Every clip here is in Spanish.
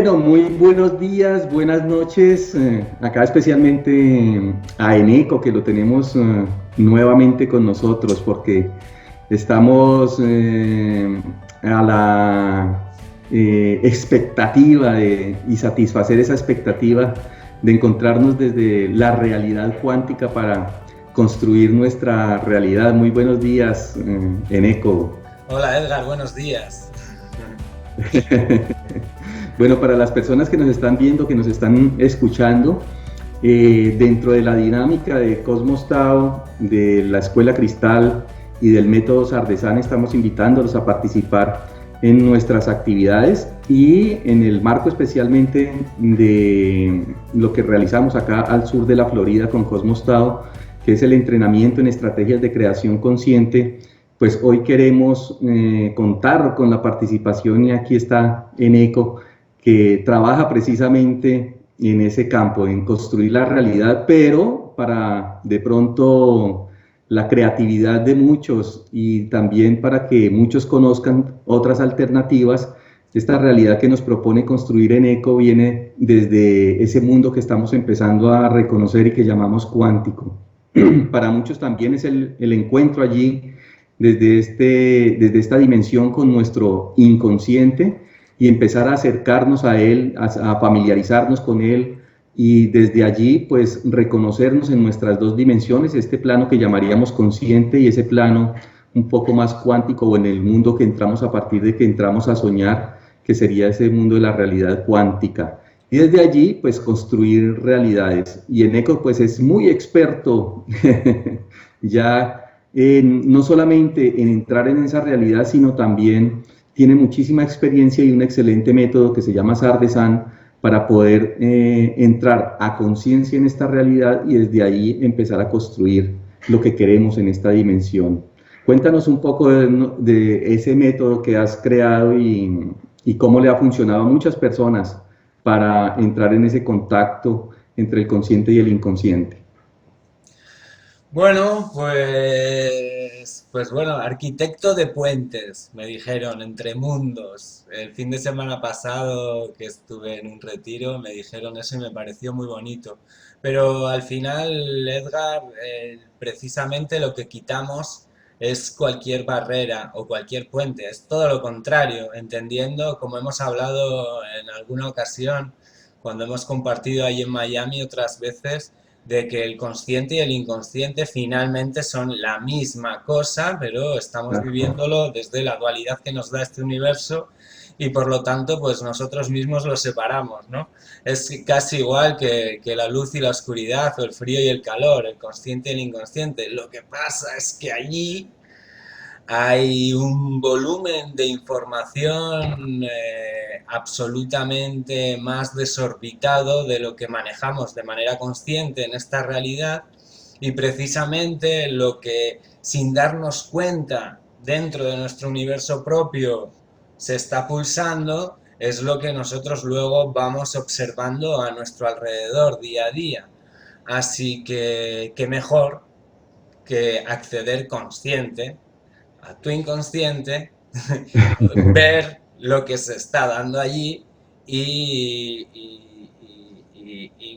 Bueno, muy buenos días, buenas noches. Acá especialmente a Eneco, que lo tenemos nuevamente con nosotros, porque estamos a la expectativa y satisfacer esa expectativa de encontrarnos desde la realidad cuántica para construir nuestra realidad. Muy buenos días, Eneco. Hola Edgar, buenos días. Bueno, para las personas que nos están viendo, que nos están escuchando, dentro de la dinámica de Cosmos Tao, de la Escuela Cristal y del método Sardesan, estamos invitándolos a participar en nuestras actividades y en el marco especialmente de lo que realizamos acá al sur de la Florida con Cosmos Tao, que es el entrenamiento en estrategias de creación consciente. Pues hoy queremos contar con la participación, y aquí está Eneco, que trabaja precisamente en ese campo, en construir la realidad, pero para de pronto la creatividad de muchos y también para que muchos conozcan otras alternativas. Esta realidad que nos propone construir Eneco viene desde ese mundo que estamos empezando a reconocer y que llamamos cuántico. Para muchos también es el encuentro allí desde esta dimensión con nuestro inconsciente y empezar a acercarnos a él, a familiarizarnos con él y desde allí pues reconocernos en nuestras dos dimensiones, este plano que llamaríamos consciente y ese plano un poco más cuántico, o en el mundo que entramos a partir de que entramos a soñar, que sería ese mundo de la realidad cuántica. Y desde allí pues construir realidades. Y Eneco pues es muy experto ya no solamente en entrar en esa realidad, sino también tiene muchísima experiencia y un excelente método que se llama Sardesan para poder entrar a conciencia en esta realidad y desde ahí empezar a construir lo que queremos en esta dimensión. Cuéntanos un poco de ese método que has creado y cómo le ha funcionado a muchas personas para entrar en ese contacto entre el consciente y el inconsciente. Bueno, pues bueno, arquitecto de puentes, me dijeron, entre mundos. El fin de semana pasado que estuve en un retiro, me dijeron eso y me pareció muy bonito. Pero al final, Edgar, precisamente lo que quitamos es cualquier barrera o cualquier puente, es todo lo contrario, entendiendo, como hemos hablado en alguna ocasión, cuando hemos compartido ahí en Miami otras veces, de que el consciente y el inconsciente finalmente son la misma cosa, pero estamos viviéndolo desde la dualidad que nos da este universo y por lo tanto pues nosotros mismos los separamos, ¿no? Es casi igual que la luz y la oscuridad o el frío y el calor, el consciente y el inconsciente. Lo que pasa es que allí hay un volumen de información absolutamente más desorbitado de lo que manejamos de manera consciente en esta realidad y precisamente lo que sin darnos cuenta dentro de nuestro universo propio se está pulsando es lo que nosotros luego vamos observando a nuestro alrededor día a día. Así que qué mejor que acceder consciente a tu inconsciente, ver lo que se está dando allí y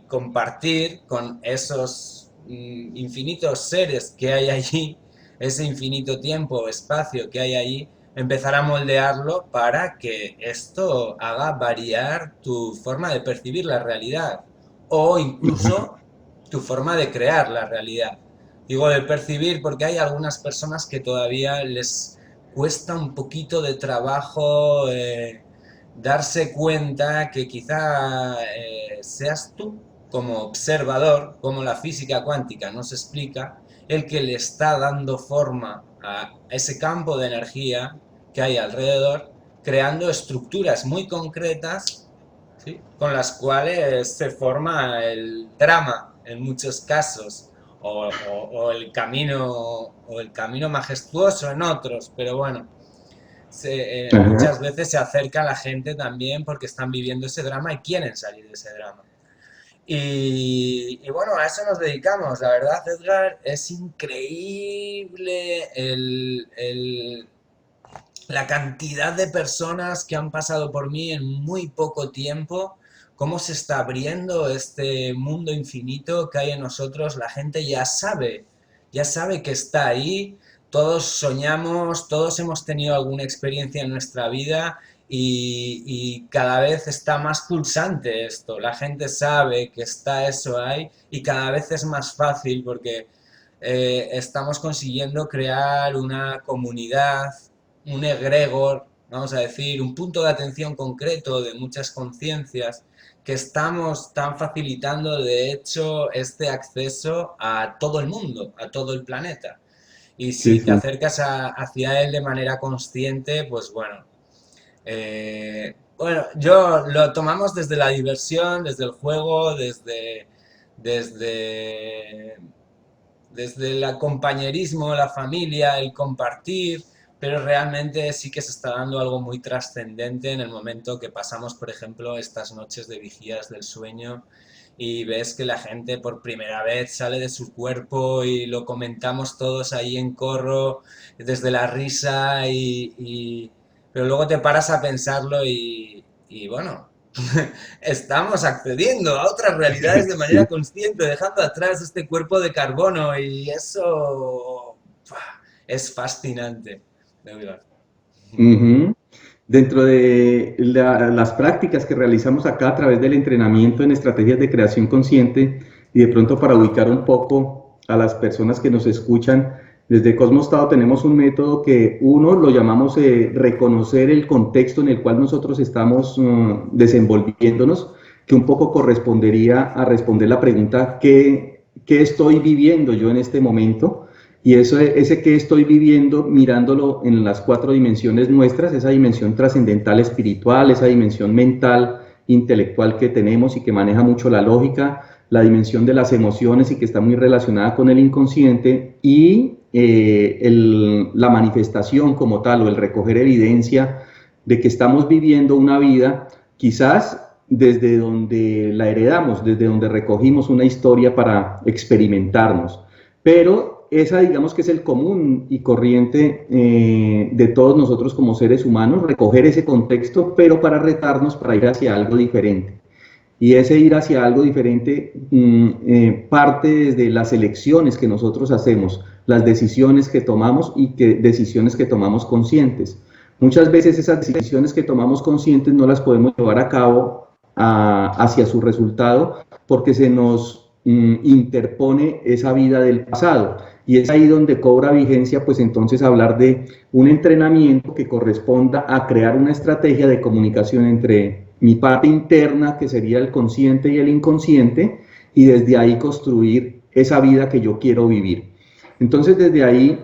compartir con esos infinitos seres que hay allí, ese infinito tiempo o espacio que hay allí, empezar a moldearlo para que esto haga variar tu forma de percibir la realidad o incluso tu forma de crear la realidad. Digo de percibir porque hay algunas personas que todavía les cuesta un poquito de trabajo darse cuenta que quizá seas tú como observador, como la física cuántica nos explica, el que le está dando forma a ese campo de energía que hay alrededor, creando estructuras muy concretas, ¿sí?, con las cuales se forma el drama en muchos casos o el camino majestuoso en otros, pero bueno, muchas Ajá. veces se acerca a la gente también porque están viviendo ese drama y quieren salir de ese drama. Y bueno, a eso nos dedicamos. La verdad, Edgar, es increíble la cantidad de personas que han pasado por mí en muy poco tiempo, cómo se está abriendo este mundo infinito que hay en nosotros. La gente ya sabe que está ahí. Todos soñamos, todos hemos tenido alguna experiencia en nuestra vida y cada vez está más pulsante esto. La gente sabe que está eso ahí y cada vez es más fácil porque estamos consiguiendo crear una comunidad, un egregor, vamos a decir, un punto de atención concreto de muchas conciencias que están facilitando, de hecho, este acceso a todo el mundo, a todo el planeta. Y Sí, si te sí. acercas hacia él de manera consciente, pues bueno, yo lo tomamos desde la diversión, desde el juego, desde desde el compañerismo, la familia, el compartir, pero realmente sí que se está dando algo muy trascendente en el momento que pasamos, por ejemplo, estas noches de vigías del sueño y ves que la gente por primera vez sale de su cuerpo y lo comentamos todos ahí en corro, desde la risa pero luego te paras a pensarlo y bueno, estamos accediendo a otras realidades de manera Sí. consciente, dejando atrás este cuerpo de carbono y eso es fascinante, de verdad. Ujú. Dentro de las prácticas que realizamos acá a través del entrenamiento en estrategias de creación consciente y de pronto para ubicar un poco a las personas que nos escuchan, desde Cosmos Tao tenemos un método que uno lo llamamos reconocer el contexto en el cual nosotros estamos desenvolviéndonos, que un poco correspondería a responder la pregunta ¿qué estoy viviendo yo en este momento? Y eso, ese que estoy viviendo, mirándolo en las cuatro dimensiones nuestras, esa dimensión trascendental espiritual, esa dimensión mental, intelectual que tenemos y que maneja mucho la lógica, la dimensión de las emociones y que está muy relacionada con el inconsciente y la manifestación como tal o el recoger evidencia de que estamos viviendo una vida quizás desde donde la heredamos, desde donde recogimos una historia para experimentarnos. Pero esa digamos que es el común y corriente de todos nosotros como seres humanos, recoger ese contexto, pero para retarnos, para ir hacia algo diferente. Y ese ir hacia algo diferente parte desde las elecciones que nosotros hacemos, las decisiones que tomamos y decisiones que tomamos conscientes. Muchas veces esas decisiones que tomamos conscientes no las podemos llevar a cabo hacia su resultado porque se nos interpone esa vida del pasado. Y es ahí donde cobra vigencia, pues entonces hablar de un entrenamiento que corresponda a crear una estrategia de comunicación entre mi parte interna, que sería el consciente y el inconsciente, y desde ahí construir esa vida que yo quiero vivir. Entonces, desde ahí,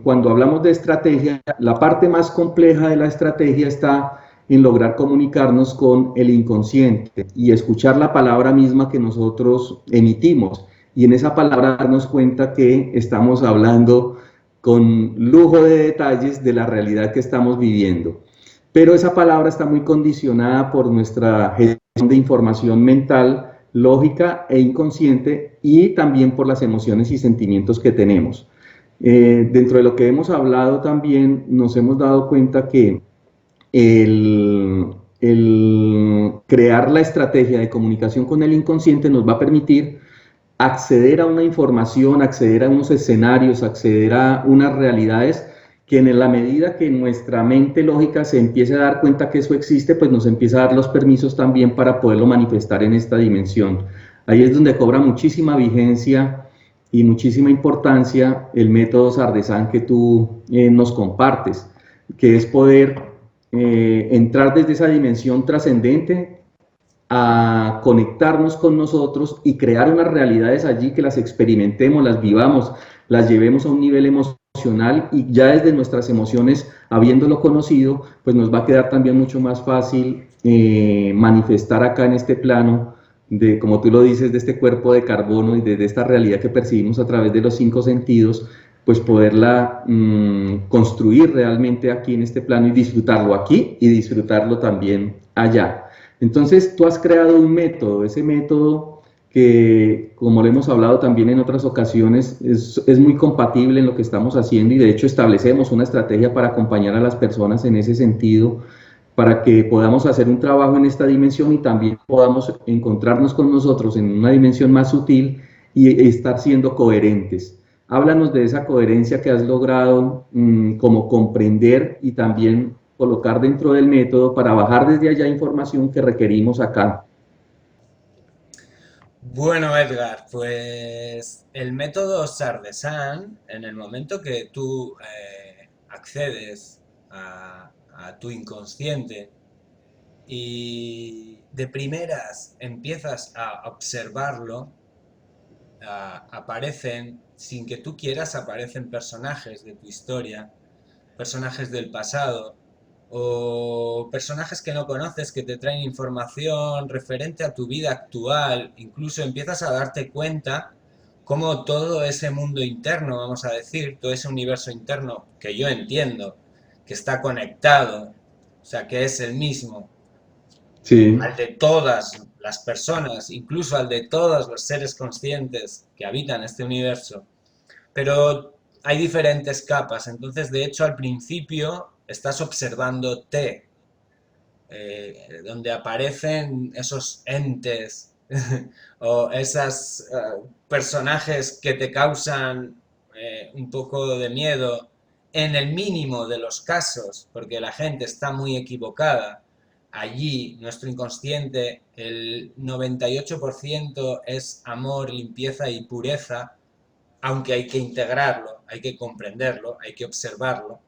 cuando hablamos de estrategia, la parte más compleja de la estrategia está en lograr comunicarnos con el inconsciente y escuchar la palabra misma que nosotros emitimos. Y en esa palabra darnos cuenta que estamos hablando con lujo de detalles de la realidad que estamos viviendo. Pero esa palabra está muy condicionada por nuestra gestión de información mental, lógica e inconsciente y también por las emociones y sentimientos que tenemos. Dentro de lo que hemos hablado también nos hemos dado cuenta que el crear la estrategia de comunicación con el inconsciente nos va a permitir acceder a una información, acceder a unos escenarios, acceder a unas realidades que en la medida que nuestra mente lógica se empiece a dar cuenta que eso existe, pues nos empieza a dar los permisos también para poderlo manifestar en esta dimensión. Ahí es donde cobra muchísima vigencia y muchísima importancia el método Sardesán que tú nos compartes, que es poder entrar desde esa dimensión trascendente a conectarnos con nosotros y crear unas realidades allí que las experimentemos, las vivamos, las llevemos a un nivel emocional y ya desde nuestras emociones, habiéndolo conocido, pues nos va a quedar también mucho más fácil manifestar acá en este plano de, como tú lo dices, de este cuerpo de carbono y de esta realidad que percibimos a través de los cinco sentidos, pues poderla construir realmente aquí en este plano y disfrutarlo aquí y disfrutarlo también allá. Entonces tú has creado un método, ese método que, como lo hemos hablado también en otras ocasiones, es muy compatible en lo que estamos haciendo y de hecho establecemos una estrategia para acompañar a las personas en ese sentido, para que podamos hacer un trabajo en esta dimensión y también podamos encontrarnos con nosotros en una dimensión más sutil y estar siendo coherentes. Háblanos de esa coherencia que has logrado como comprender y también colocar dentro del método para bajar desde allá información que requerimos acá. Bueno, Edgar, pues el método Sardesan, en el momento que tú accedes a tu inconsciente y de primeras empiezas a observarlo, aparecen, sin que tú quieras, aparecen personajes de tu historia, personajes del pasado o personajes que no conoces que te traen información referente a tu vida actual. Incluso empiezas a darte cuenta cómo todo ese mundo interno, vamos a decir, todo ese universo interno que yo entiendo, que está conectado, o sea, que es el mismo, Sí. al de todas las personas, incluso al de todos los seres conscientes que habitan este universo, pero hay diferentes capas. Entonces, de hecho, al principio estás observándote, donde aparecen esos entes o esos personajes que te causan un poco de miedo en el mínimo de los casos, porque la gente está muy equivocada. Allí, nuestro inconsciente, el 98% es amor, limpieza y pureza, aunque hay que integrarlo, hay que comprenderlo, hay que observarlo.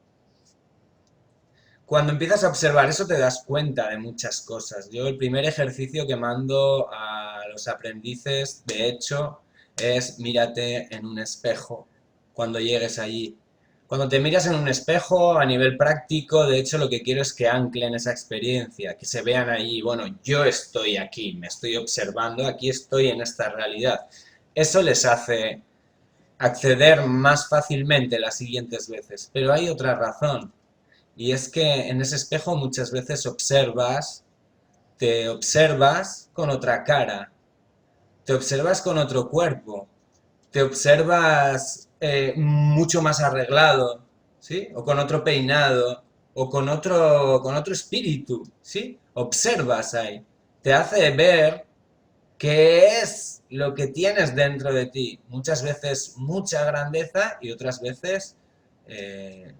Cuando empiezas a observar eso te das cuenta de muchas cosas. Yo el primer ejercicio que mando a los aprendices, de hecho, es mírate en un espejo cuando llegues allí. Cuando te miras en un espejo a nivel práctico, de hecho lo que quiero es que anclen esa experiencia, que se vean allí, bueno, yo estoy aquí, me estoy observando, aquí estoy en esta realidad. Eso les hace acceder más fácilmente las siguientes veces. Pero hay otra razón, y es que en ese espejo muchas veces te observas con otra cara, te observas con otro cuerpo, te observas mucho más arreglado, ¿sí? O con otro peinado, o con otro espíritu, ¿sí? Observas ahí, te hace ver qué es lo que tienes dentro de ti. Muchas veces mucha grandeza y otras veces eh,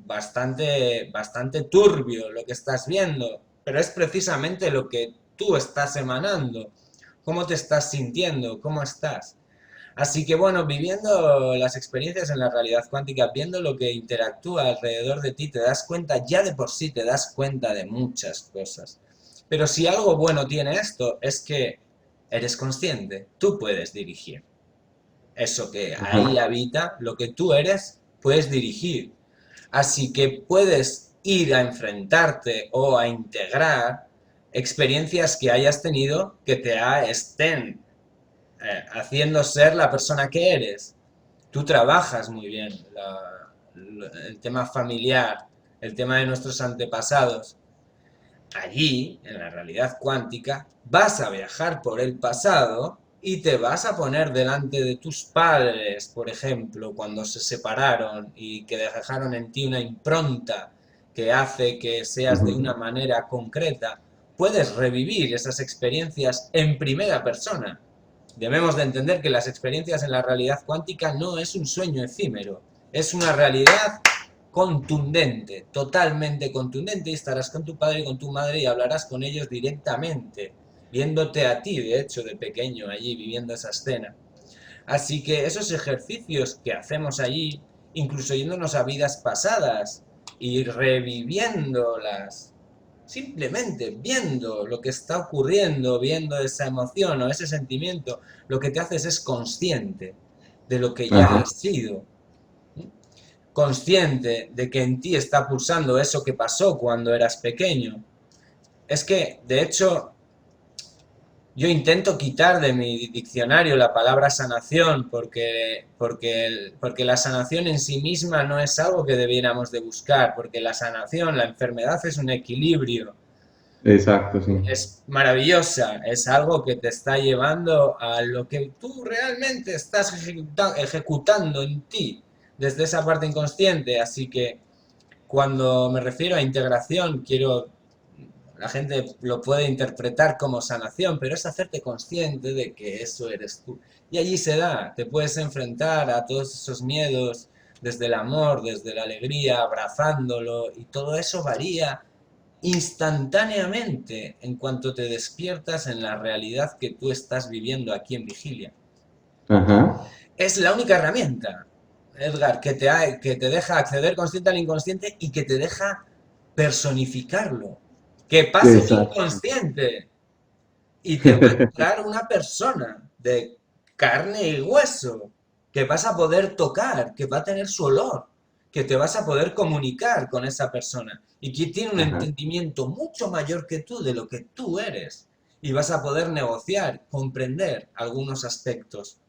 bastante turbio lo que estás viendo, pero es precisamente lo que tú estás emanando, cómo te estás sintiendo, cómo estás. Así que bueno, viviendo las experiencias en la realidad cuántica, viendo lo que interactúa alrededor de ti, te das cuenta, ya de por sí te das cuenta de muchas cosas. Pero si algo bueno tiene esto, es que eres consciente, tú puedes dirigir. Eso que ahí Ajá. habita, lo que tú eres, puedes dirigir. Así que puedes ir a enfrentarte o a integrar experiencias que hayas tenido que estén haciendo ser la persona que eres. Tú trabajas muy bien el tema familiar, el tema de nuestros antepasados. Allí, en la realidad cuántica, vas a viajar por el pasado y te vas a poner delante de tus padres, por ejemplo, cuando se separaron y que dejaron en ti una impronta que hace que seas de una Ujú. manera concreta. Puedes revivir esas experiencias en primera persona. Debemos de entender que las experiencias en la realidad cuántica no es un sueño efímero, es una realidad contundente, totalmente contundente, y estarás con tu padre y con tu madre y hablarás con ellos directamente, viéndote a ti, de hecho, de pequeño allí viviendo esa escena. Así que esos ejercicios que hacemos allí, incluso yéndonos a vidas pasadas y reviviéndolas, simplemente viendo lo que está ocurriendo, viendo esa emoción o ese sentimiento, lo que te haces es consciente de lo que ya Ajá. has sido, consciente de que en ti está pulsando eso que pasó cuando eras pequeño. Es que, de hecho, yo intento quitar de mi diccionario la palabra sanación porque la sanación en sí misma no es algo que debiéramos de buscar, porque la sanación, la enfermedad es un equilibrio. Exacto, sí. Es maravillosa, es algo que te está llevando a lo que tú realmente estás ejecutando en ti desde esa parte inconsciente. Así que cuando me refiero a integración, la gente lo puede interpretar como sanación, pero es hacerte consciente de que eso eres tú. Y allí se da, te puedes enfrentar a todos esos miedos desde el amor, desde la alegría, abrazándolo, y todo eso varía instantáneamente en cuanto te despiertas en la realidad que tú estás viviendo aquí en Vigilia. Ajá. Es la única herramienta, Edgar, que te deja acceder consciente al inconsciente y que te deja personificarlo. Que pase el Exacto. inconsciente y te va a entrar una persona de carne y hueso que vas a poder tocar, que va a tener su olor, que te vas a poder comunicar con esa persona y que tiene un Ajá. entendimiento mucho mayor que tú de lo que tú eres y vas a poder negociar, comprender algunos aspectos.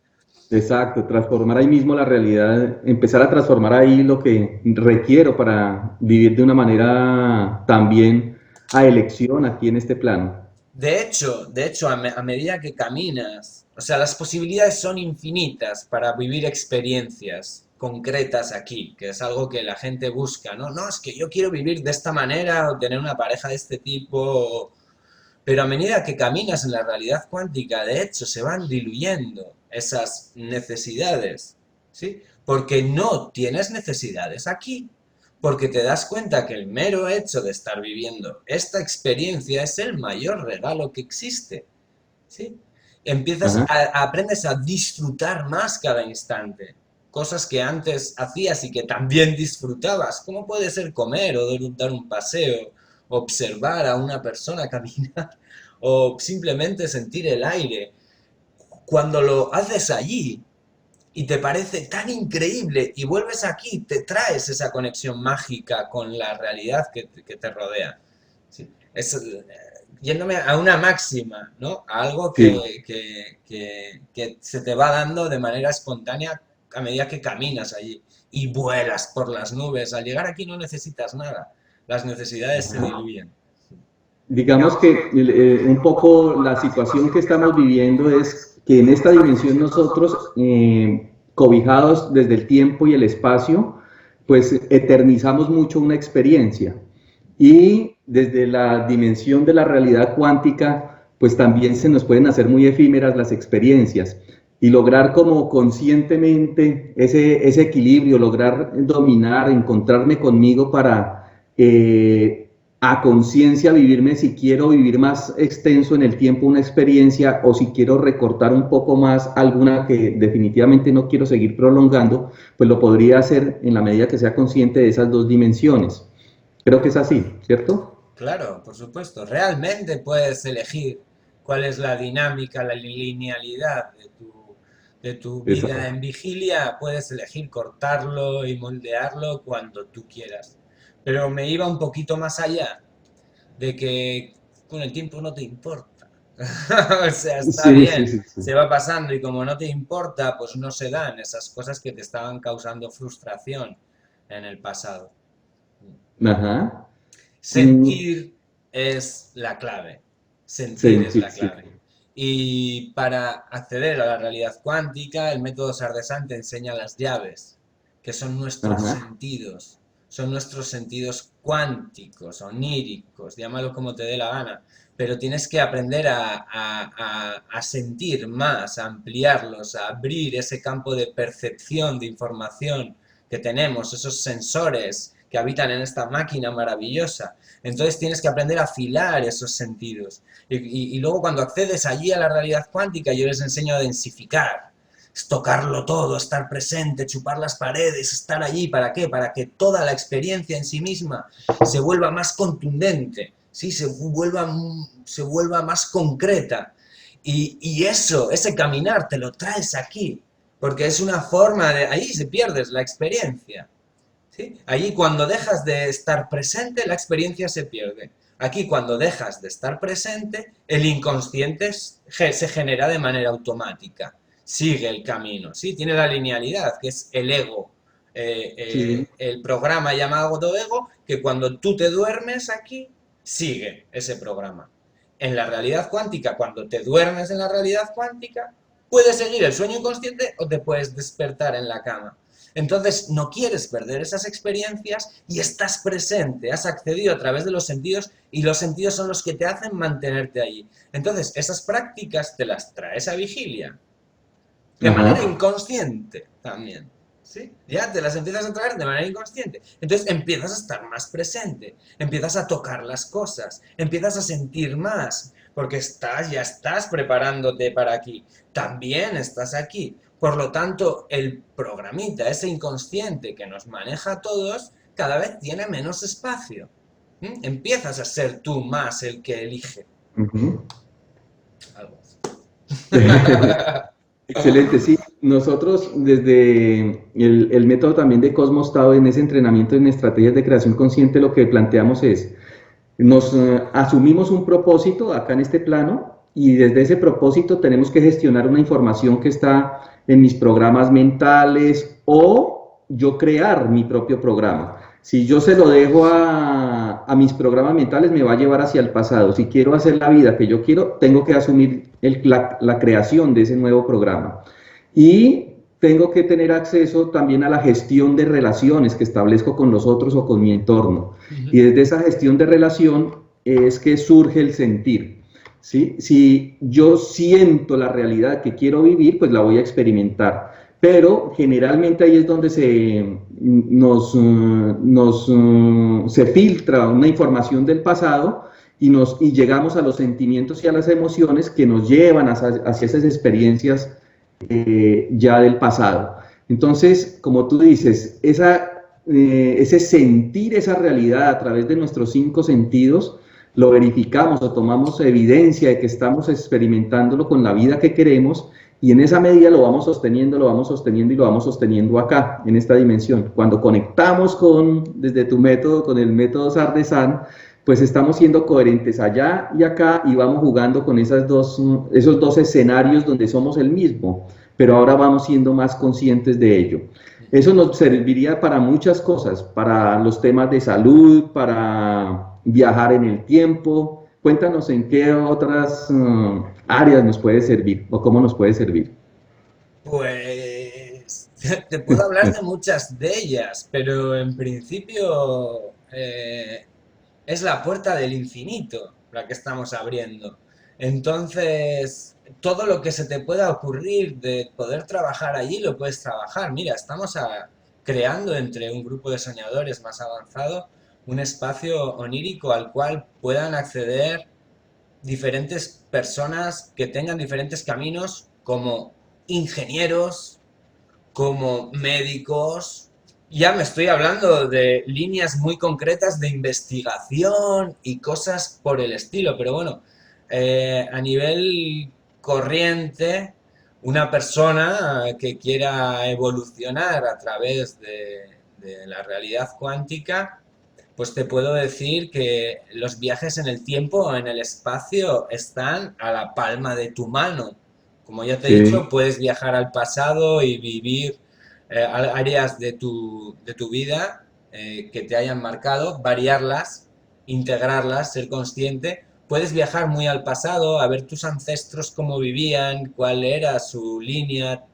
Exacto, transformar ahí mismo la realidad, empezar a transformar ahí lo que requiero para vivir de una manera también a elección aquí en este plano. De hecho, a medida que caminas, o sea, las posibilidades son infinitas para vivir experiencias concretas aquí, que es algo que la gente busca, ¿no? No, es que yo quiero vivir de esta manera o tener una pareja de este tipo, pero a medida que caminas en la realidad cuántica, de hecho, se van diluyendo esas necesidades, ¿sí? Porque no tienes necesidades aquí, porque te das cuenta que el mero hecho de estar viviendo esta experiencia es el mayor regalo que existe, ¿sí? Ajá. Aprendes a disfrutar más cada instante, cosas que antes hacías y que también disfrutabas. ¿Cómo puede ser comer o dar un paseo, observar a una persona caminar o simplemente sentir el aire? Cuando lo haces allí y te parece tan increíble y vuelves aquí, te traes esa conexión mágica con la realidad que te rodea. Sí. Yéndome a una máxima, ¿no? A algo Sí. que se te va dando de manera espontánea a medida que caminas allí y vuelas por las nubes. Al llegar aquí no necesitas nada, las necesidades se Ajá. diluyen. Digamos que un poco la situación que estamos viviendo es que en esta dimensión nosotros, cobijados desde el tiempo y el espacio, pues eternizamos mucho una experiencia. Y desde la dimensión de la realidad cuántica, pues también se nos pueden hacer muy efímeras las experiencias. Y lograr como conscientemente ese equilibrio, lograr dominar, encontrarme conmigo para a conciencia vivirme si quiero vivir más extenso en el tiempo una experiencia o si quiero recortar un poco más alguna que definitivamente no quiero seguir prolongando, pues lo podría hacer en la medida que sea consciente de esas dos dimensiones. Creo que es así, ¿cierto? Claro, por supuesto. Realmente puedes elegir cuál es la dinámica, la linealidad de tu vida Exacto. en vigilia. Puedes elegir cortarlo y moldearlo cuando tú quieras. Pero me iba un poquito más allá de que con el tiempo no te importa. O sea, está Sí, sí, bien, sí, sí. se va pasando y como no te importa, pues no se dan esas cosas que te estaban causando frustración en el pasado. Ajá. Mm, Sentir es la clave. Sentir es sentir, la sí. clave. Y para acceder a la realidad cuántica, el método Sardesán te enseña las llaves, que son nuestros Ajá. sentidos. Son nuestros sentidos cuánticos, oníricos, llámalo como te dé la gana. Pero tienes que aprender a sentir más, a ampliarlos, a abrir ese campo de percepción, de información que tenemos, esos sensores que habitan en esta máquina maravillosa. Entonces tienes que aprender a afilar esos sentidos. Y luego cuando accedes allí a la realidad cuántica, yo les enseño a densificar, es tocarlo todo, estar presente, chupar las paredes, estar allí. ¿Para qué? Para que toda la experiencia en sí misma se vuelva más contundente, ¿sí? Se vuelva más concreta. Y eso, ese caminar, te lo traes aquí, porque es una forma de... Ahí se pierdes la experiencia. ¿Sí? Allí cuando dejas de estar presente, la experiencia se pierde. Aquí cuando dejas de estar presente, el inconsciente se genera de manera automática. Sigue el camino, ¿sí? Tiene la linealidad, que es el ego. Sí. El programa llamado ego, que cuando tú te duermes aquí, sigue ese programa. En la realidad cuántica, cuando te duermes en la realidad cuántica, puedes seguir el sueño inconsciente o te puedes despertar en la cama. Entonces, no quieres perder esas experiencias y estás presente, has accedido a través de los sentidos y los sentidos son los que te hacen mantenerte allí. Entonces, esas prácticas te las traes a vigilia, de manera Ajá. inconsciente también. ¿Sí? Ya te las empiezas a traer de manera inconsciente. Entonces empiezas a estar más presente, empiezas a tocar las cosas, empiezas a sentir más, porque ya estás preparándote para aquí. También estás aquí. Por lo tanto, el programita, ese inconsciente que nos maneja a todos, cada vez tiene menos espacio. Empiezas a ser tú más el que elige. Ujú. Algo así. Excelente, sí. Nosotros desde el método también de Cosmos Tao en ese entrenamiento en estrategias de creación consciente lo que planteamos es, nos asumimos un propósito acá en este plano y desde ese propósito tenemos que gestionar una información que está en mis programas mentales o yo crear mi propio programa. Si yo se lo dejo a mis programas mentales, me va a llevar hacia el pasado. Si quiero hacer la vida que yo quiero, tengo que asumir la creación de ese nuevo programa. Y tengo que tener acceso también a la gestión de relaciones que establezco con los otros o con mi entorno. Y desde esa gestión de relación es que surge el sentir. ¿Sí? Si yo siento la realidad que quiero vivir, pues la voy a experimentar. Pero generalmente ahí es donde se filtra una información del pasado y llegamos a los sentimientos y a las emociones que nos llevan hacia esas experiencias ya del pasado. Entonces, como tú dices, ese sentir esa realidad a través de nuestros cinco sentidos, lo verificamos o tomamos evidencia de que estamos experimentándolo con la vida que queremos y en esa medida lo vamos sosteniendo, lo vamos sosteniendo y lo vamos sosteniendo acá, en esta dimensión. Cuando conectamos desde tu método, con el método Sardesan, pues estamos siendo coherentes allá y acá y vamos jugando con esos dos escenarios donde somos el mismo, pero ahora vamos siendo más conscientes de ello. Eso nos serviría para muchas cosas, para los temas de salud, para viajar en el tiempo. Cuéntanos en qué otras áreas nos puede servir o cómo nos puede servir. Pues te puedo hablar de muchas de ellas, pero en principio es la puerta del infinito la que estamos abriendo. Entonces, todo lo que se te pueda ocurrir de poder trabajar allí, lo puedes trabajar. Mira, creando entre un grupo de soñadores más avanzado un espacio onírico al cual puedan acceder diferentes personas que tengan diferentes caminos como ingenieros, como médicos. Ya me estoy hablando de líneas muy concretas de investigación y cosas por el estilo, pero bueno, a nivel corriente, una persona que quiera evolucionar a través de la realidad cuántica, pues te puedo decir que los viajes en el tiempo o en el espacio están a la palma de tu mano. Como ya te he Sí. dicho, puedes viajar al pasado y vivir áreas de tu vida que te hayan marcado, variarlas, integrarlas, ser consciente. Puedes viajar muy al pasado, a ver tus ancestros cómo vivían, cuál era su línea,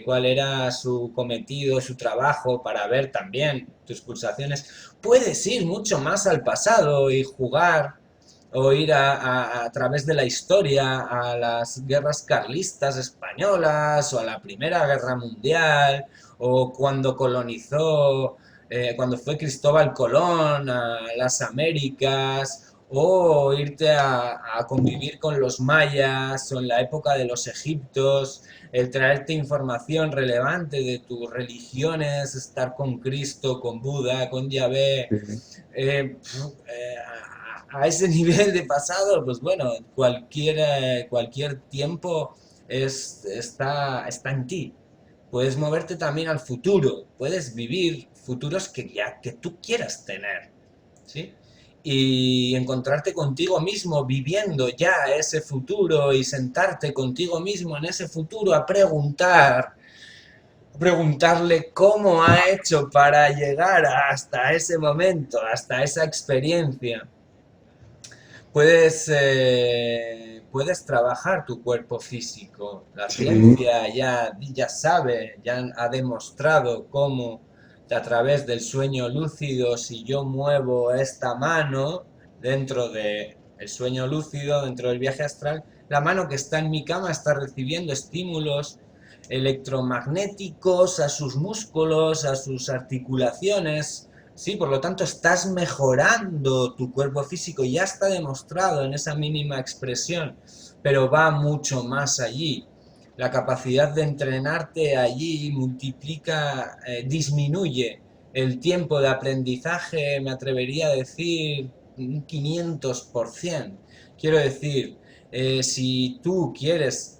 cuál era su cometido, su trabajo, para ver también tus pulsaciones. Puedes ir mucho más al pasado y jugar o ir a través de la historia a las guerras carlistas españolas o a la Primera Guerra Mundial o cuando colonizó, cuando fue Cristóbal Colón a las Américas o irte a convivir con los mayas o en la época de los egiptos, el traerte información relevante de tus religiones, estar con Cristo, con Buda, con Yahvé, Sí. a ese nivel de pasado, pues bueno, cualquier tiempo está en ti. Puedes moverte también al futuro, puedes vivir futuros que tú quieras tener, ¿sí? Y encontrarte contigo mismo viviendo ya ese futuro y sentarte contigo mismo en ese futuro a preguntarle cómo ha hecho para llegar hasta ese momento, hasta esa experiencia. puedes trabajar tu cuerpo físico. La Sí, ciencia ya sabe, ya ha demostrado cómo a través del sueño lúcido, si yo muevo esta mano dentro del sueño lúcido, dentro del viaje astral, la mano que está en mi cama está recibiendo estímulos electromagnéticos a sus músculos, a sus articulaciones. Sí, por lo tanto estás mejorando tu cuerpo físico, ya está demostrado en esa mínima expresión, pero va mucho más allí. La capacidad de entrenarte allí multiplica, disminuye el tiempo de aprendizaje, me atrevería a decir, un 500%. Quiero decir, si tú quieres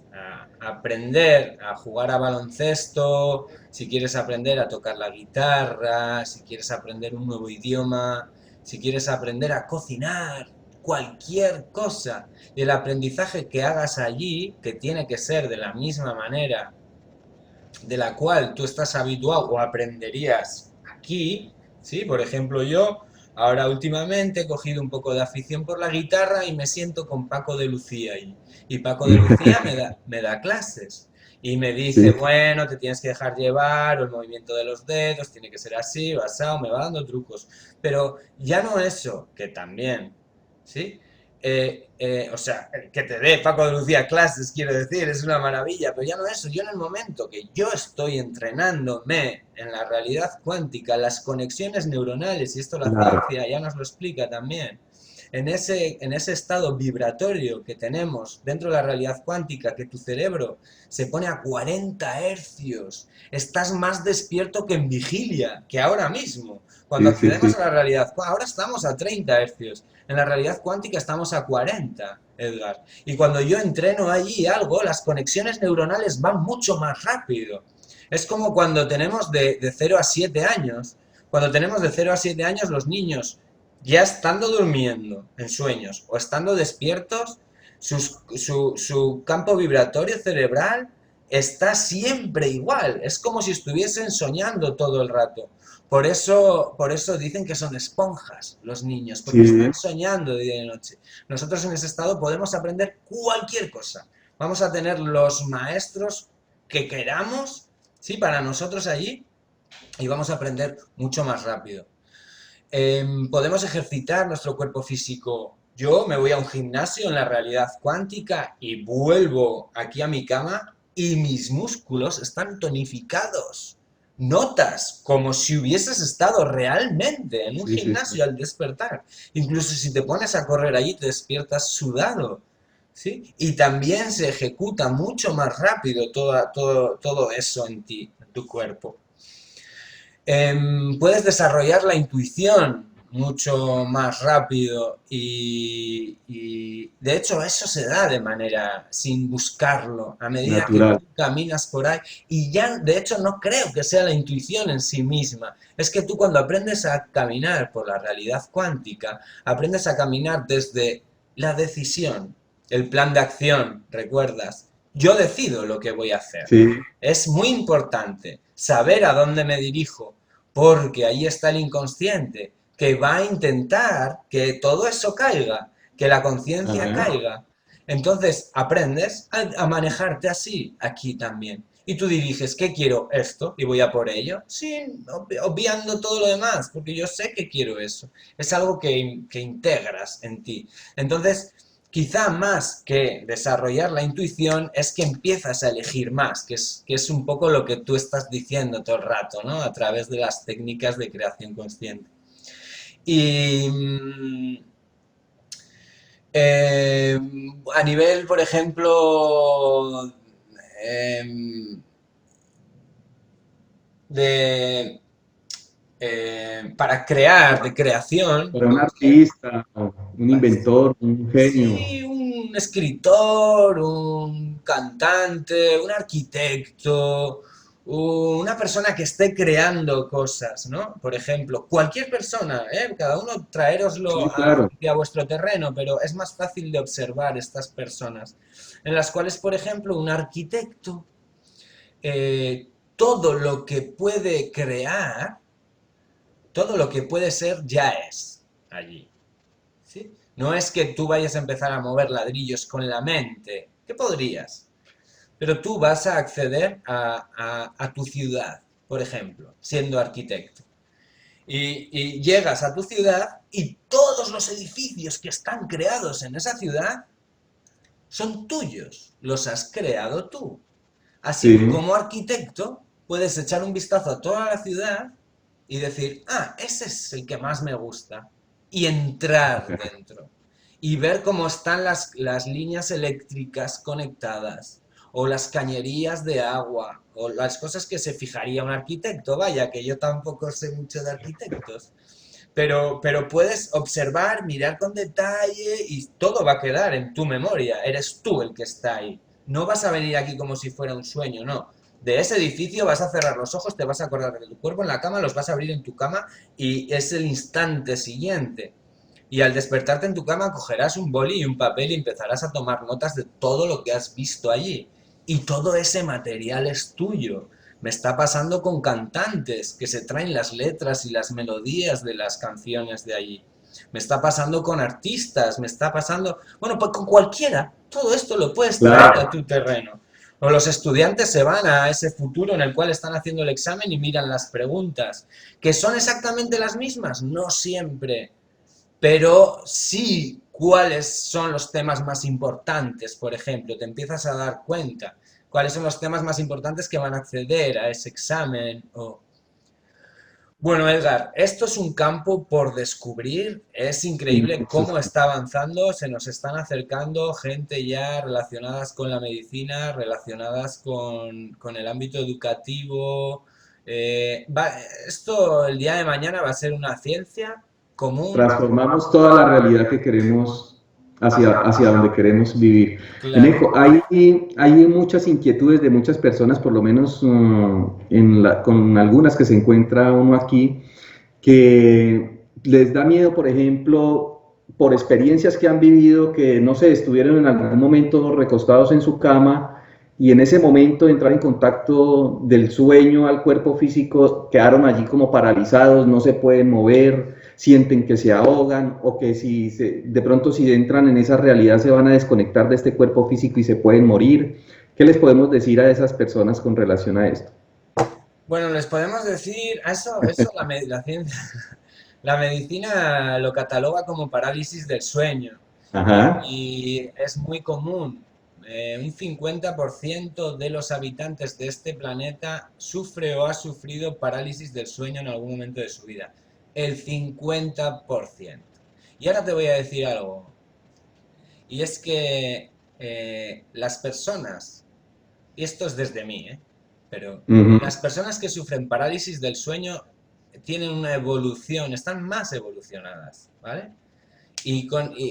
aprender a jugar a baloncesto, si quieres aprender a tocar la guitarra, si quieres aprender un nuevo idioma, si quieres aprender a cocinar, cualquier cosa, el aprendizaje que hagas allí, que tiene que ser de la misma manera de la cual tú estás habituado o aprenderías aquí, ¿sí? Por ejemplo, yo ahora últimamente he cogido un poco de afición por la guitarra y me siento con Paco de Lucía y Paco de Lucía me da clases. Y me dice, sí, bueno, te tienes que dejar llevar, o el movimiento de los dedos tiene que ser así, basado, me va dando trucos. Pero ya no eso, que también, ¿sí? O sea, que te dé Paco de Lucía clases, quiero decir, es una maravilla, pero ya no eso, yo en el momento que yo estoy entrenándome en la realidad cuántica, las conexiones neuronales, y esto la claro. ciencia ya nos lo explica también, en ese estado vibratorio que tenemos dentro de la realidad cuántica, que tu cerebro se pone a 40 hercios, estás más despierto que en vigilia, que ahora mismo. Cuando Sí, sí, accedemos sí. a la realidad, ahora estamos a 30 hercios, en la realidad cuántica estamos a 40, Edgar. Y cuando yo entreno allí algo, las conexiones neuronales van mucho más rápido. Es como cuando tenemos de 0 a 7 años. Cuando tenemos de 0 a 7 años, los niños, ya estando durmiendo en sueños o estando despiertos, su campo vibratorio cerebral está siempre igual. Es como si estuviesen soñando todo el rato. Por eso dicen que son esponjas los niños, porque Sí, están soñando de día y de noche. Nosotros en ese estado podemos aprender cualquier cosa. Vamos a tener los maestros que queramos, ¿sí? Para nosotros allí y vamos a aprender mucho más rápido. Podemos ejercitar nuestro cuerpo físico. Yo me voy a un gimnasio en la realidad cuántica y vuelvo aquí a mi cama y mis músculos están tonificados. Notas como si hubieses estado realmente en un sí, sí, sí. gimnasio al despertar. Incluso si te pones a correr allí, te despiertas sudado. ¿Sí? Y también se ejecuta mucho más rápido todo eso en ti, en tu cuerpo. Puedes desarrollar la intuición mucho más rápido y, de hecho eso se da de manera sin buscarlo a medida que Natural. tú caminas por ahí y ya de hecho no creo que sea la intuición en sí misma, es que tú cuando aprendes a caminar por la realidad cuántica aprendes a caminar desde la decisión, el plan de acción, ¿recuerdas? Yo decido lo que voy a hacer. Sí, Es muy importante saber a dónde me dirijo, porque ahí está el inconsciente, que va a intentar que todo eso caiga, que la conciencia ajá. caiga. Entonces aprendes a manejarte así aquí también. Y tú diriges, ¿qué quiero? Esto, y voy a por ello, sin obviando todo lo demás, porque yo sé que quiero eso. Es algo que integras en ti. Entonces, quizá más que desarrollar la intuición es que empiezas a elegir más, que es un poco lo que tú estás diciendo todo el rato, ¿no? A través de las técnicas de creación consciente. Y eh, a nivel, por ejemplo, eh, de para crear, de creación, Para un artista, un inventor, un genio. sí, un escritor, un cantante, un arquitecto, una persona que esté creando cosas, ¿no? Por ejemplo, cualquier persona, ¿eh? Cada uno traéroslo Sí, claro. a vuestro terreno, pero es más fácil de observar estas personas, en las cuales, por ejemplo, un arquitecto, todo lo que puede crear, todo lo que puede ser, ya es allí. ¿Sí? No es que tú vayas a empezar a mover ladrillos con la mente, que podrías, pero tú vas a acceder a tu ciudad, por ejemplo, siendo arquitecto. Y llegas a tu ciudad y todos los edificios que están creados en esa ciudad son tuyos, los has creado tú. Así que Sí, como arquitecto puedes echar un vistazo a toda la ciudad y decir, ah, ese es el que más me gusta. Y entrar dentro. Y ver cómo están las líneas eléctricas conectadas. O las cañerías de agua. O las cosas que se fijaría un arquitecto. Vaya, que yo tampoco sé mucho de arquitectos. Pero puedes observar, mirar con detalle y todo va a quedar en tu memoria. Eres tú el que está ahí. No vas a venir aquí como si fuera un sueño, no. De ese edificio vas a cerrar los ojos, te vas a acordar de tu cuerpo en la cama, los vas a abrir en tu cama y es el instante siguiente. Y al despertarte en tu cama cogerás un boli y un papel y empezarás a tomar notas de todo lo que has visto allí. Y todo ese material es tuyo. Me está pasando con cantantes que se traen las letras y las melodías de las canciones de allí. Me está pasando con artistas, me está pasando, bueno, pues con cualquiera. Todo esto lo puedes traer a claro. tu terreno. O los estudiantes se van a ese futuro en el cual están haciendo el examen y miran las preguntas. ¿Que son exactamente las mismas? No siempre, pero sí cuáles son los temas más importantes, por ejemplo, te empiezas a dar cuenta cuáles son los temas más importantes que van a acceder a ese examen. Bueno, Edgar, esto es un campo por descubrir, es increíble cómo está avanzando, se nos están acercando gente ya relacionadas con la medicina, relacionadas con el ámbito educativo. Esto el día de mañana va a ser una ciencia común. Transformamos toda la realidad que queremos hacia donde queremos vivir. Claro. Eneco, hay muchas inquietudes de muchas personas, por lo menos con algunas que se encuentra uno aquí, que les da miedo, por ejemplo, por experiencias que han vivido, que no sé, estuvieron en algún momento recostados en su cama y en ese momento entrar en contacto del sueño al cuerpo físico, quedaron allí como paralizados, no se pueden mover, sienten que se ahogan o que de pronto si entran en esa realidad se van a desconectar de este cuerpo físico y se pueden morir. ¿Qué les podemos decir a esas personas con relación a esto? Bueno, les podemos decir, eso la ciencia, la medicina lo cataloga como parálisis del sueño Ajá, y es muy común. Un 50% de los habitantes de este planeta sufre o ha sufrido parálisis del sueño en algún momento de su vida. El 50%. Y ahora te voy a decir algo. Y es que las personas, y esto es desde mí, pero uh las personas que sufren parálisis del sueño tienen una evolución, están más evolucionadas, ¿vale? Y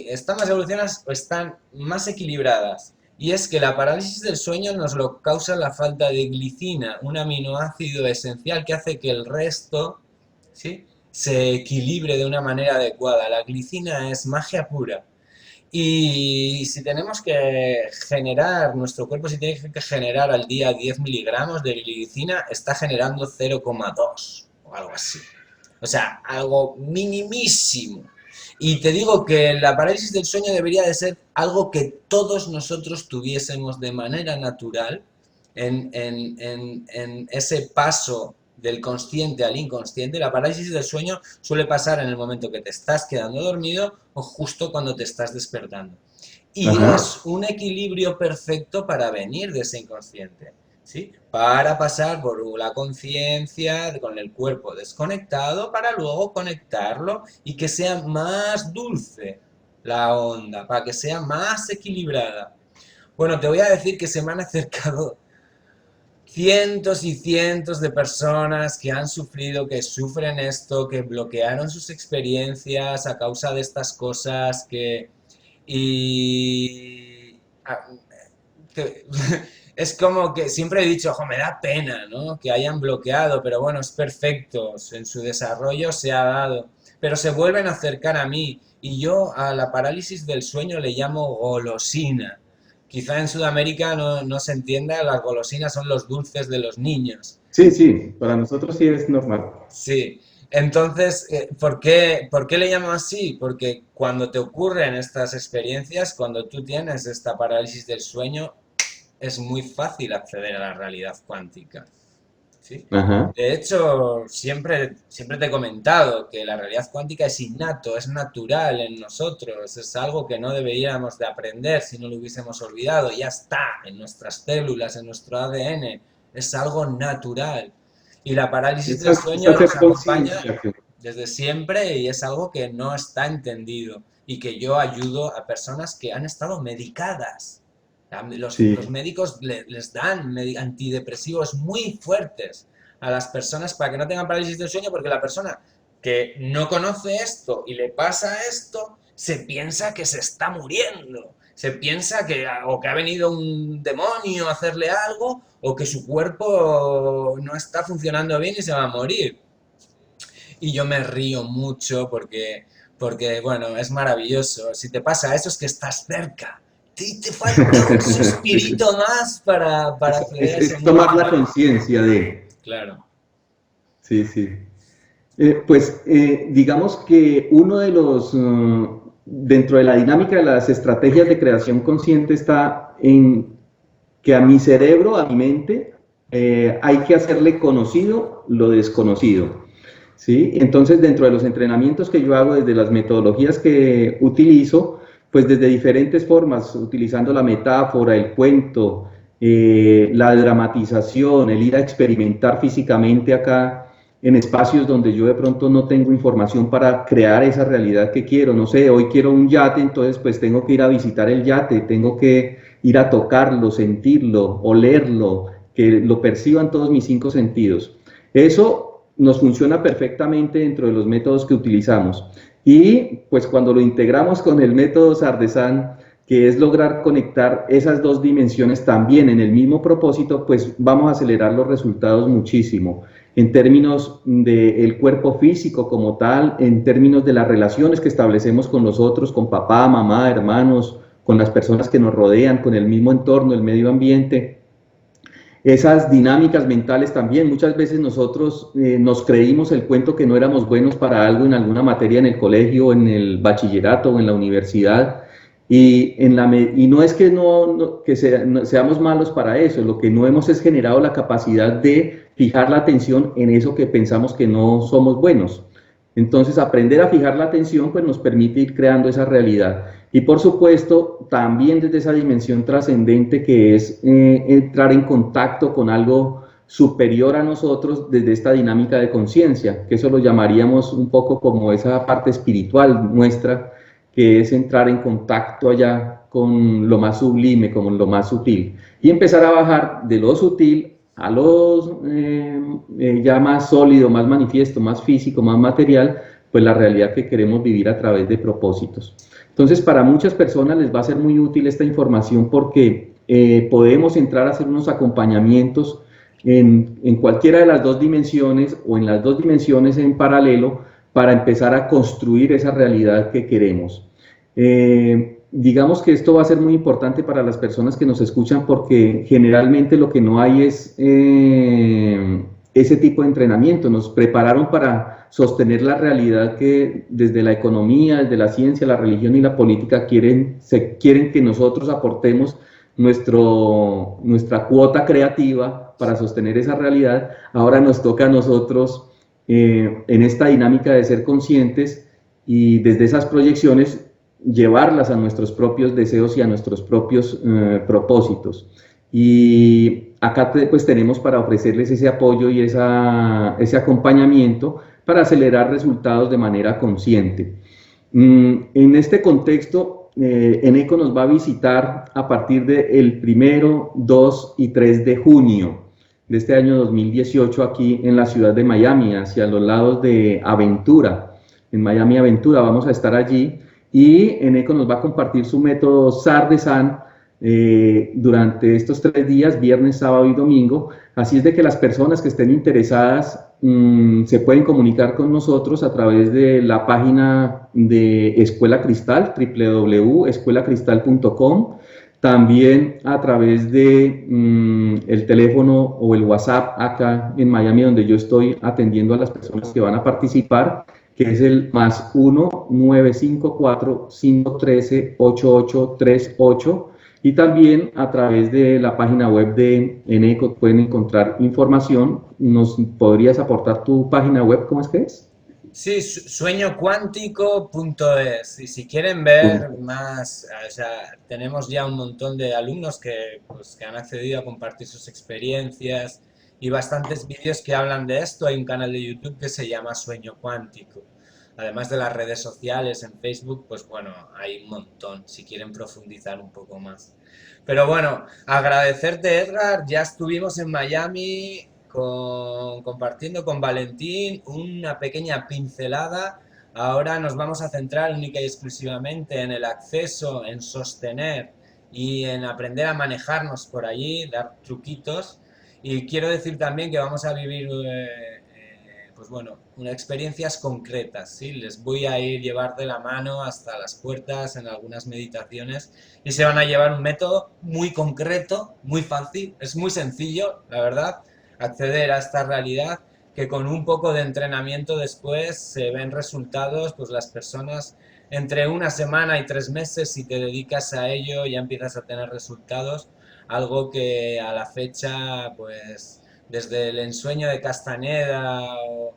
están más evolucionadas o están más equilibradas. Y es que la parálisis del sueño nos lo causa la falta de glicina, un aminoácido esencial que hace que el resto, ¿sí?, se equilibre de una manera adecuada. La glicina es magia pura. Y si tenemos que generar, nuestro cuerpo si tiene que generar al día 10 miligramos de glicina, está generando 0,2 o algo así. O sea, algo minimísimo. Y te digo que la parálisis del sueño debería de ser algo que todos nosotros tuviésemos de manera natural en ese paso del consciente al inconsciente. La parálisis del sueño suele pasar en el momento que te estás quedando dormido o justo cuando te estás despertando. Y ajá. es un equilibrio perfecto para venir de ese inconsciente, ¿sí? Para pasar por la conciencia con el cuerpo desconectado para luego conectarlo y que sea más dulce la onda, para que sea más equilibrada. Bueno, te voy a decir que se me han acercado cientos y cientos de personas que han sufrido, que sufren esto, que bloquearon sus experiencias a causa de estas cosas, y que- es como que siempre he dicho, ojo, me da pena, ¿no?, que hayan bloqueado, pero bueno, es perfecto, en su desarrollo se ha dado, pero se vuelven a acercar a mí y yo a la parálisis del sueño le llamo golosina. Quizá en Sudamérica no se entienda, las golosinas son los dulces de los niños. Sí, sí, para nosotros sí es normal. Sí, Entonces, por qué le llamo así? Porque cuando te ocurren estas experiencias, cuando tú tienes esta parálisis del sueño, es muy fácil acceder a la realidad cuántica. ¿Sí? Ajá. De hecho, siempre te he comentado que la realidad cuántica es innato, es natural en nosotros, es algo que no deberíamos de aprender si no lo hubiésemos olvidado, ya está en nuestras células, en nuestro ADN, es algo natural. Y la parálisis del Es sueño hacer nos acompaña conciencia. desde siempre y es algo que no está entendido y que yo ayudo a personas que han estado medicadas. Los Sí, médicos les dan antidepresivos muy fuertes a las personas para que no tengan parálisis del sueño porque la persona que no conoce esto y le pasa esto, se piensa que se está muriendo. Se piensa que o que ha venido un demonio a hacerle algo o que su cuerpo no está funcionando bien y se va a morir. Y yo me río mucho porque bueno, es maravilloso. Si te pasa eso es que estás cerca. Te falta un sí. suspirito más para acceder a ese Es tomar mundo la mágico. conciencia de, Claro. sí, sí. Digamos que uno de dentro de la dinámica de las estrategias de creación consciente está en que a mi cerebro, a mi mente, hay que hacerle conocido lo desconocido. ¿Sí? Entonces, dentro de los entrenamientos que yo hago, desde las metodologías que utilizo, pues desde diferentes formas, utilizando la metáfora, el cuento, la dramatización, el ir a experimentar físicamente acá en espacios donde yo de pronto no tengo información para crear esa realidad que quiero. No sé, hoy quiero un yate, entonces pues tengo que ir a visitar el yate, tengo que ir a tocarlo, sentirlo, olerlo, que lo perciban todos mis cinco sentidos. Eso nos funciona perfectamente dentro de los métodos que utilizamos. Y pues cuando lo integramos con el método Sardesán, que es lograr conectar esas dos dimensiones también en el mismo propósito, pues vamos a acelerar los resultados muchísimo en términos del cuerpo físico como tal, en términos de las relaciones que establecemos con los otros, con papá, mamá, hermanos, con las personas que nos rodean, con el mismo entorno, el medio ambiente. Esas dinámicas mentales también, muchas veces nosotros nos creímos el cuento que no éramos buenos para algo en alguna materia en el colegio, en el bachillerato o en la universidad, y no es que, seamos malos para eso, lo que no hemos es generado la capacidad de fijar la atención en eso que pensamos que no somos buenos. Entonces, aprender a fijar la atención pues, nos permite ir creando esa realidad. Y por supuesto, también desde esa dimensión trascendente que es entrar en contacto con algo superior a nosotros desde esta dinámica de conciencia, que eso lo llamaríamos un poco como esa parte espiritual nuestra, que es entrar en contacto allá con lo más sublime, con lo más sutil, y empezar a bajar de lo sutil a lo ya más sólido, más manifiesto, más físico, más material, pues la realidad que queremos vivir a través de propósitos. Entonces, para muchas personas les va a ser muy útil esta información porque podemos entrar a hacer unos acompañamientos en cualquiera de las dos dimensiones o en las dos dimensiones en paralelo para empezar a construir esa realidad que queremos. Digamos que esto va a ser muy importante para las personas que nos escuchan porque generalmente lo que no hay es ese tipo de entrenamiento. Nos prepararon para sostener la realidad que desde la economía, desde la ciencia, la religión y la política quieren que nosotros aportemos nuestra cuota creativa para sostener esa realidad. Ahora nos toca a nosotros en esta dinámica de ser conscientes y desde esas proyecciones llevarlas a nuestros propios deseos y a nuestros propios propósitos. Y acá pues tenemos para ofrecerles ese apoyo y ese acompañamiento para acelerar resultados de manera consciente. En este contexto, Eneco nos va a visitar a partir del 1, 2 y 3 de junio de este año 2018 aquí en la ciudad de Miami, hacia los lados de Aventura. En Miami Aventura vamos a estar allí y Eneco nos va a compartir su método Sardesan durante estos 3 días, viernes, sábado y domingo. Así es de que las personas que estén interesadas se pueden comunicar con nosotros a través de la página de Escuela Cristal, www.escuelacristal.com. También a través de el teléfono o el WhatsApp acá en Miami, donde yo estoy atendiendo a las personas que van a participar, que es el +1 954 513 8838. Y también a través de la página web de Eneco pueden encontrar información. ¿Nos podrías aportar tu página web? ¿Cómo es que es? Sí, sueñocuántico.es. Y si quieren ver más, o sea, tenemos ya un montón de alumnos que, pues, que han accedido a compartir sus experiencias y bastantes vídeos que hablan de esto. Hay un canal de YouTube que se llama Sueño Cuántico. Además de las redes sociales, en Facebook, pues bueno, hay un montón, si quieren profundizar un poco más. Pero bueno, agradecerte, Edgar. Ya estuvimos en Miami compartiendo con Valentín una pequeña pincelada. Ahora nos vamos a centrar única y exclusivamente en el acceso, en sostener y en aprender a manejarnos por allí, dar truquitos. Y quiero decir también que vamos a vivir, pues bueno, unas experiencias concretas, ¿sí? Les voy a ir llevar de la mano hasta las puertas en algunas meditaciones y se van a llevar un método muy concreto, muy fácil, es muy sencillo, la verdad, acceder a esta realidad que con un poco de entrenamiento después se ven resultados, pues las personas entre una semana y 3 meses, si te dedicas a ello, ya empiezas a tener resultados, algo que a la fecha, pues desde el ensueño de Castaneda o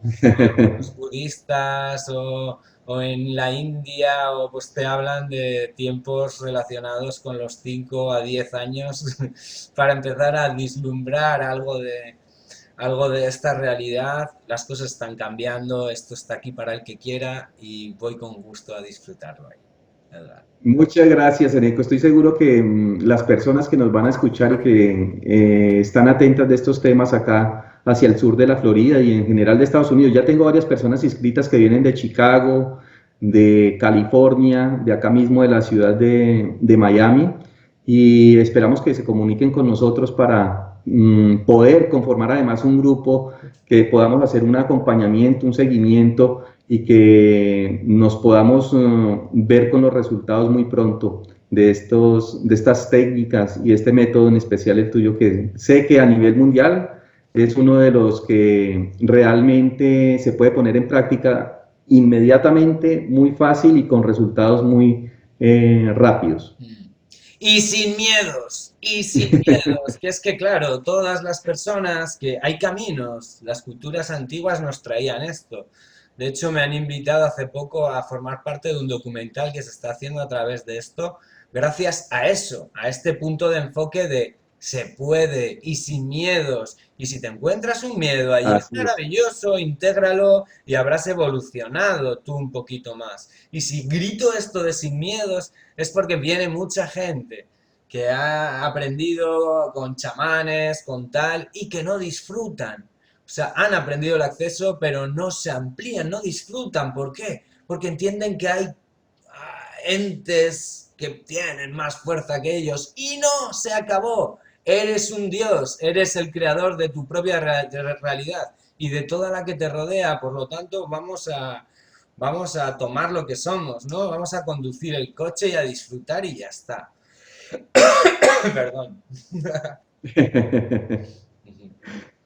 los budistas o en la India o pues te hablan de tiempos relacionados con los 5 a 10 años para empezar a vislumbrar algo de esta realidad. Las cosas están cambiando, esto está aquí para el que quiera y voy con gusto a disfrutarlo ahí, ¿verdad? Muchas gracias, Eneco. Estoy seguro que las personas que nos van a escuchar y que están atentas de estos temas acá hacia el sur de la Florida y en general de Estados Unidos, ya tengo varias personas inscritas que vienen de Chicago, de California, de acá mismo de la ciudad de Miami, y esperamos que se comuniquen con nosotros para poder conformar además un grupo que podamos hacer un acompañamiento, un seguimiento y que nos podamos ver con los resultados muy pronto de estas técnicas y este método en especial el tuyo, que sé que a nivel mundial es uno de los que realmente se puede poner en práctica inmediatamente, muy fácil y con resultados muy rápidos. Y sin miedos, que es que claro, todas las personas que hay caminos, las culturas antiguas nos traían esto. De hecho, me han invitado hace poco a formar parte de un documental que se está haciendo a través de esto, gracias a eso, a este punto de enfoque de se puede y sin miedos. Y si te encuentras un miedo allí, es Así es. maravilloso, intégralo y habrás evolucionado tú un poquito más. Y si grito esto de sin miedos, es porque viene mucha gente que ha aprendido con chamanes, con tal, y que no disfrutan. O sea, han aprendido el acceso, pero no se amplían, no disfrutan. ¿Por qué? Porque entienden que hay entes que tienen más fuerza que ellos. Y no, se acabó. Eres un dios, eres el creador de tu propia realidad y de toda la que te rodea. Por lo tanto, vamos a tomar lo que somos, ¿no? Vamos a conducir el coche y a disfrutar y ya está. Perdón.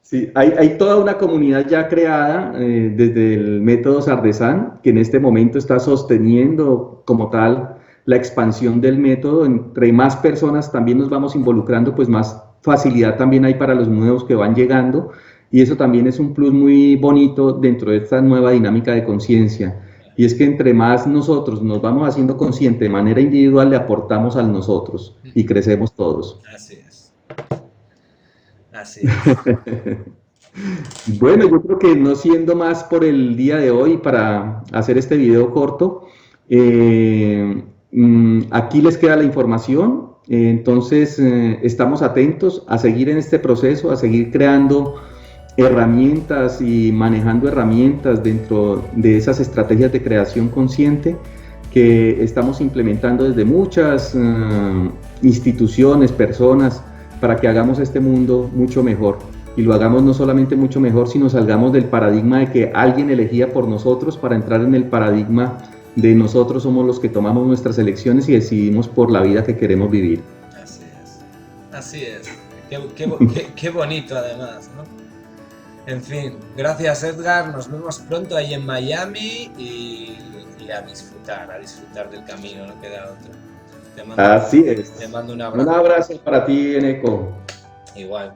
Sí, hay toda una comunidad ya creada desde el método Sardesán, que en este momento está sosteniendo como tal la expansión del método. Entre más personas también nos vamos involucrando, pues más facilidad también hay para los nuevos que van llegando. Y eso también es un plus muy bonito dentro de esta nueva dinámica de conciencia. Y es que entre más nosotros nos vamos haciendo conscientes de manera individual, le aportamos al nosotros y crecemos todos. Así es. Así es. Bueno, yo creo que no siendo más por el día de hoy para hacer este video corto, aquí les queda la información. Entonces, estamos atentos a seguir en este proceso, a seguir creando herramientas y manejando herramientas dentro de esas estrategias de creación consciente que estamos implementando desde muchas instituciones, personas, para que hagamos este mundo mucho mejor. Y lo hagamos no solamente mucho mejor, sino salgamos del paradigma de que alguien elegía por nosotros para entrar en el paradigma de nosotros somos los que tomamos nuestras elecciones y decidimos por la vida que queremos vivir. Así Así es. Qué bonito además, ¿no? En fin, gracias Edgar, nos vemos pronto ahí en Miami y a disfrutar del camino, no queda otra. Así Te es. mando un Un abrazo. abrazo para ti, Eneco. Igual.